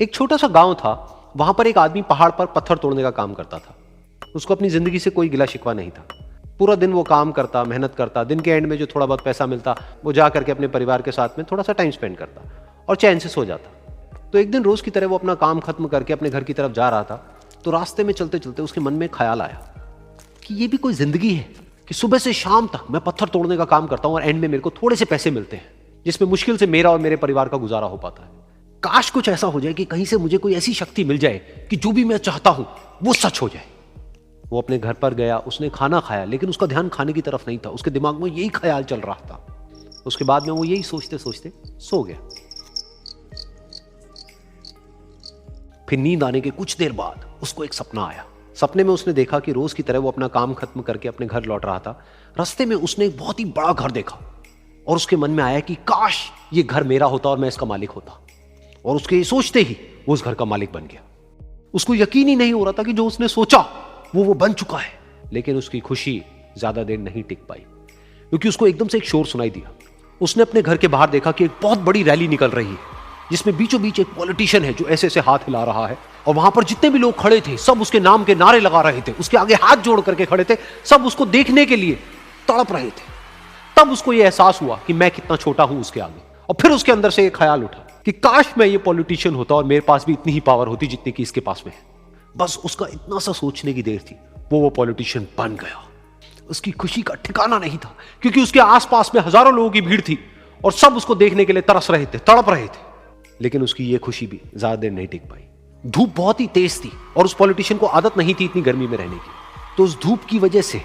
एक छोटा सा गांव था, वहां पर एक आदमी पहाड़ पर पत्थर तोड़ने का काम करता था। उसको अपनी जिंदगी से कोई गिला शिकवा नहीं था। पूरा दिन वो काम करता, मेहनत करता, दिन के एंड में जो थोड़ा बहुत पैसा मिलता वो जा करके अपने परिवार के साथ में थोड़ा सा टाइम स्पेंड करता और चैन से सो जाता। तो एक दिन रोज की तरह वो अपना काम खत्म करके अपने घर की तरफ जा रहा था, तो रास्ते में चलते चलते उसके मन में ख्याल आया कि ये भी कोई जिंदगी है कि सुबह से शाम तक मैं पत्थर तोड़ने का काम करता हूं और एंड में मेरे को थोड़े से पैसे मिलते हैं जिसमें मुश्किल से मेरा और मेरे परिवार का गुजारा हो पाता है। काश कुछ ऐसा हो जाए कि कहीं से मुझे कोई ऐसी शक्ति मिल जाए कि जो भी मैं चाहता हूं वो सच हो जाए। वो अपने घर पर गया, उसने खाना खाया, लेकिन उसका ध्यान खाने की तरफ नहीं था। उसके दिमाग में यही ख्याल चल रहा था। उसके बाद में वो यही सोचते सोचते सो गया। फिर नींद आने के कुछ देर बाद उसको एक सपना आया। सपने में उसने देखा कि रोज की तरह वो अपना काम खत्म करके अपने घर लौट रहा था। रास्ते में उसने एक बहुत ही बड़ा घर देखा और उसके मन में आया कि काश ये घर मेरा होता और मैं इसका मालिक होता। और उसके ये सोचते ही वो उस घर का मालिक बन गया। उसको यकीन ही नहीं हो रहा था कि जो उसने सोचा वो बन चुका है। लेकिन उसकी खुशी ज्यादा देर नहीं टिक पाई, क्योंकि उसको एकदम से एक शोर सुनाई दिया। उसने अपने घर के बाहर देखा कि एक बहुत बड़ी रैली निकल रही है, जिसमें बीचों बीच एक पॉलिटिशियन है जो ऐसे ऐसे हाथ हिला रहा है। और वहां पर जितने भी लोग खड़े थे सब उसके नाम के नारे लगा रहे थे, उसके आगे हाथ जोड़ करके खड़े थे, सब उसको देखने के लिए तड़प रहे थे। तब उसको यह एहसास हुआ कि मैं कितना छोटा हूं उसके आगे। और फिर उसके अंदर से एक ख्याल उठा कि काश मैं ये पॉलिटिशियन होता और मेरे पास भी इतनी ही पावर होती जितनी कि इसके पास में है। बस उसका इतना सा सोचने की देर थी, वो पॉलिटिशियन बन गया। उसकी खुशी का ठिकाना नहीं था, क्योंकि उसके आसपास में हजारों लोगों की भीड़ थी और सब उसको देखने के लिए तरस रहे थे, तड़प रहे थे। लेकिन उसकी ये खुशी भी ज्यादा देर नहीं टिक पाई। धूप बहुत ही तेज थी और उस पॉलिटिशियन को आदत नहीं थी इतनी गर्मी में रहने की। तो उस धूप की वजह से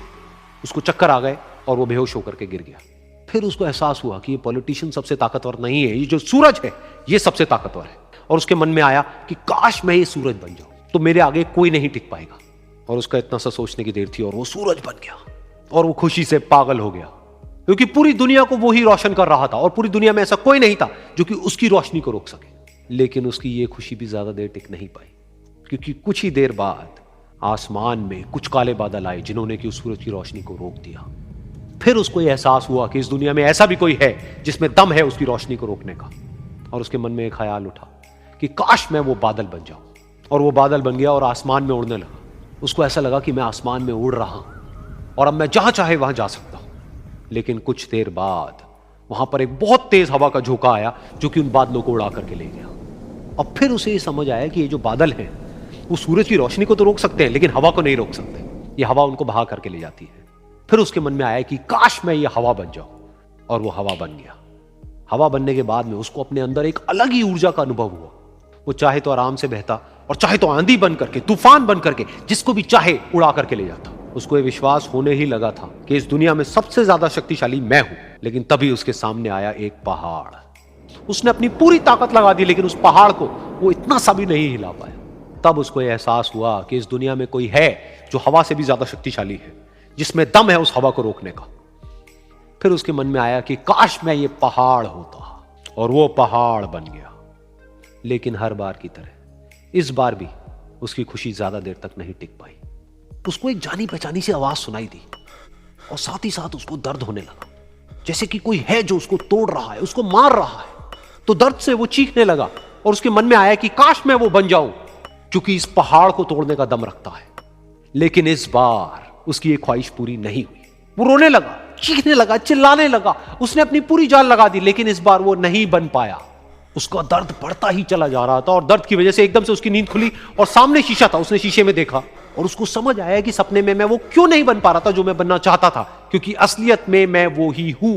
उसको चक्कर आ गए और वो बेहोश होकर के गिर गया। फिर उसको एहसास हुआ कि ये पॉलिटिशियन सबसे ताकतवर नहीं है, ये जो सूरज है ये सबसे ताकतवर है। और उसके मन में आया कि काश मैं ये सूरज बन जाऊं तो मेरे आगे कोई नहीं टिक पाएगा। और उसका इतना सा सोचने की देर थी और वो सूरज बन गया। और वो खुशी से पागल हो गया, क्योंकि पूरी दुनिया को वो ही रोशन कर रहा था और पूरी दुनिया में ऐसा कोई नहीं था जो कि उसकी रोशनी को रोक सके। लेकिन उसकी ये खुशी भी ज्यादा देर टिक नहीं पाई, क्योंकि कुछ ही देर बाद आसमान में कुछ काले बादल आए जिन्होंने कि उस सूरज की रोशनी को रोक दिया। फिर उसको यह एहसास हुआ कि इस दुनिया में ऐसा भी कोई है जिसमें दम है उसकी रोशनी को रोकने का। और उसके मन में एक ख्याल उठा कि काश मैं वो बादल बन जाऊं। और वो बादल बन गया और आसमान में उड़ने लगा। उसको ऐसा लगा कि मैं आसमान में उड़ रहा हूं और अब मैं जहां चाहे वहां जा सकता हूं। लेकिन कुछ देर बाद वहां पर एक बहुत तेज हवा का झोंका आया जो कि उन बादलों को उड़ा करके ले गया। अब फिर उसे ये समझ आया कि ये जो बादल हैं वो सूरज की रोशनी को तो रोक सकते हैं लेकिन हवा को नहीं रोक सकते। ये हवा उनको बहा करके ले जाती है। फिर उसके मन में आया कि काश मैं ये हवा बन जाऊं। और वो हवा बन गया। हवा बनने के बाद में उसको अपने अंदर एक अलग ही ऊर्जा का अनुभव हुआ। वो चाहे तो आराम से बहता और चाहे तो आंधी बन करके, तूफान बन करके, जिसको भी चाहे उड़ा करके ले जाता। उसको ये विश्वास होने ही लगा था कि इस दुनिया में सबसे ज्यादा शक्तिशाली मैं हूं। लेकिन तभी उसके सामने आया एक पहाड़। उसने अपनी पूरी ताकत लगा दी लेकिन उस पहाड़ को वो इतना सा भी नहीं हिला पाया। तब उसको यह एहसास हुआ कि इस दुनिया में कोई है जो हवा से भी ज्यादा शक्तिशाली है, जिसमें दम है उस हवा को रोकने का। फिर उसके मन में आया कि काश मैं ये पहाड़ होता। और वो पहाड़ बन गया। लेकिन हर बार की तरह इस बार भी उसकी खुशी ज्यादा देर तक नहीं टिक पाई। उसको एक जानी पहचानी सी आवाज सुनाई दी और साथ ही साथ उसको दर्द होने लगा, जैसे कि कोई है जो उसको तोड़ रहा है, उसको मार रहा है। तो दर्द से वो चीखने लगा और उसके मन में आया कि काश मैं वो बन जाऊं क्योंकि इस पहाड़ को तोड़ने का दम रखता है। लेकिन इस बार उसकी ये ख्वाहिश पूरी नहीं हुई। वो रोने लगा, चीखने लगा, चिल्लाने लगा। उसने अपनी पूरी जान लगा दी लेकिन इस बार वो नहीं बन पाया। उसका दर्द बढ़ता ही चला जा रहा था और दर्द की वजह से एकदम से उसकी नींद खुली और सामने शीशा था। उसने शीशे में देखा और उसको समझ आया कि सपने में मैं वो क्यों नहीं बन पा रहा था जो मैं बनना चाहता था, क्योंकि असलियत में मैं वो ही हूं।